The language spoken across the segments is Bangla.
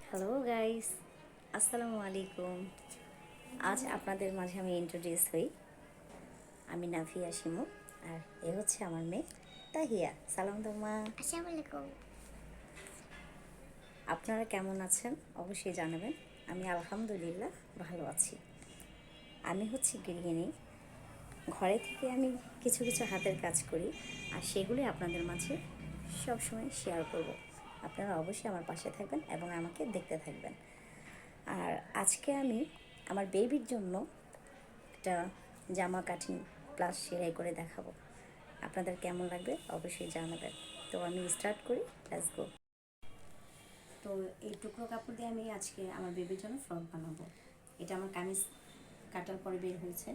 হ্যালো গাইস, আসসালামু আলাইকুম। আজ আপনাদের মাঝে আমি ইন্ট্রোডিউস হই। আমি নাভিয়া শিমু, আর এ হচ্ছে আমার মেয়ে তাহিয়া। সালাম তোমা। আসসালামু আলাইকুম। আপনারা কেমন আছেন অবশ্যই জানাবেন। আমি আলহামদুলিল্লাহ ভালো আছি। আমি হচ্ছে গৃহিণী। ঘরে থেকে আমি কিছু কিছু হাতের কাজ করি, আর সেগুলি আপনাদের মাঝে সবসময় শেয়ার করব। আপনারা অবশ্যই আমার পাশে থাকবেন এবং আমাকে দেখতে থাকবেন। আর আজকে আমি আমার বেবির জন্য একটা জামা কাটিং প্লাস সেলাই করে দেখাবো। আপনাদের কেমন লাগবে অবশ্যই জানাবেন। তো আমি স্টার্ট করি, লেটস গো। তো এই টুকরো কাপড় দিয়ে আমি আজকে আমার বেবির জন্য ফ্রক বানাবো। এটা আমার কামিজ কাটার পরে বের হয়েছে।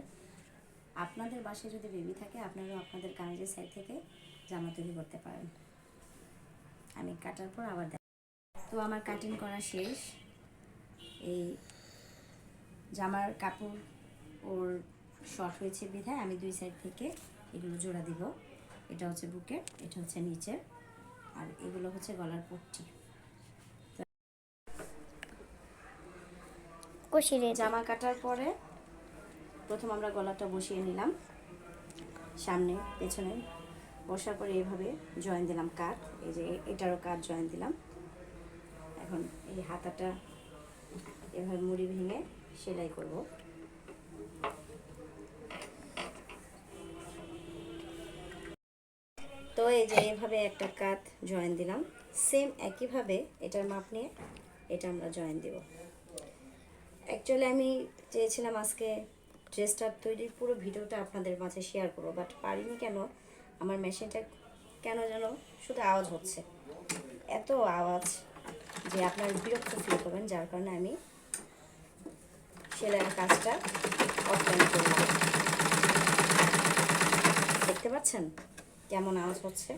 আপনাদের বাসায় যদি বেবি থাকে আপনারাও আপনাদের কামিজের সাইড থেকে জামা তৈরি করতে পারেন। আমি কাটার পর আবার দেখ। তো আমার কাটিং করা শেষ। এই জামার কাপড় ওর শর্ট হয়েছে বিধায় আমি দুই সাইড থেকে এগুলো জোড়া দিব। এটা হচ্ছে বুকের, এটা হচ্ছে নিচের, আর এগুলো হচ্ছে গলার পট্টি। জামা কাটার পরে প্রথম আমরা গলাটা বসিয়ে নিলাম, সামনে পেছনে বসার পরে এইভাবে জয়েন দিলাম কাট। এই যে এটারও কাট জয়েন দিলাম। এখন এই হাতাটা এভাবে মুড়ি ভেঙে সেলাই করব। তো এই যে এভাবে একটা কাট জয়েন দিলাম, সেম একইভাবে এটার মাপ নিয়ে এটা আমরা জয়েন দেব। অ্যাকচুয়ালি আমি চেয়েছিলাম আজকে ড্রেসটার তৈরির পুরো ভিডিওটা আপনাদের মাঝে শেয়ার করবো, বাট পারিনি। কেন? আমার মেশিনটা কেন যেন শুধু আওয়াজ হচ্ছে, এত আওয়াজ যে আপনার বিরক্ত ফিল করবেন, যার কারণে আমি সেলাইয়ের কাজটা অফলাইন করলাম। দেখতে পাচ্ছেন কেমন আওয়াজ হচ্ছে?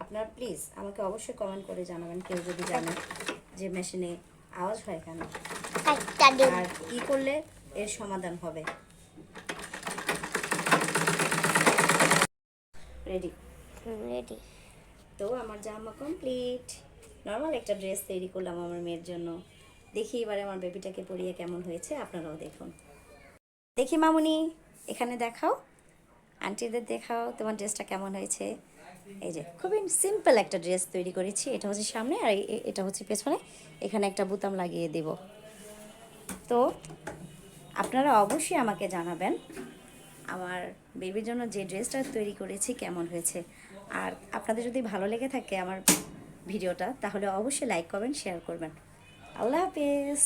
আপনারা প্লিজ আমাকে অবশ্যই কমেন্ট করে জানাবেন, কেউ যদি জানেন যে মেশিনে আওয়াজ হয় কেন, আর কি করলে এর সমাধান হবে। রেডি? রেডি। তো আমার জামা কমপ্লিট। নর্মাল একটা ড্রেস তৈরি করলাম আমার মেয়ের জন্য। দেখি এবারে আমার বেবিটাকে পরিয়ে কেমন হয়েছে, আপনারাও দেখুন। দেখি মামুনি, এখানে দেখাও, আন্টিদের দেখাও তোমার ড্রেসটা কেমন হয়েছে। এই যে খুবই সিম্পল একটা ড্রেস তৈরি করেছি। এটা হচ্ছে সামনে আর এটা হচ্ছে পেছনে। এখানে একটা বোতাম লাগিয়ে দেব। তো আপনারা অবশ্যই আমাকে জানাবেন আমার বেবির জন্য যে ড্রেসটা তৈরি করেছি কেমন হয়েছে। আর আপনাদের যদি ভালো লেগে থাকে আমার ভিডিওটা, তাহলে অবশ্যই লাইক করবেন, শেয়ার করবেন। আল্লাহ হাফেজ।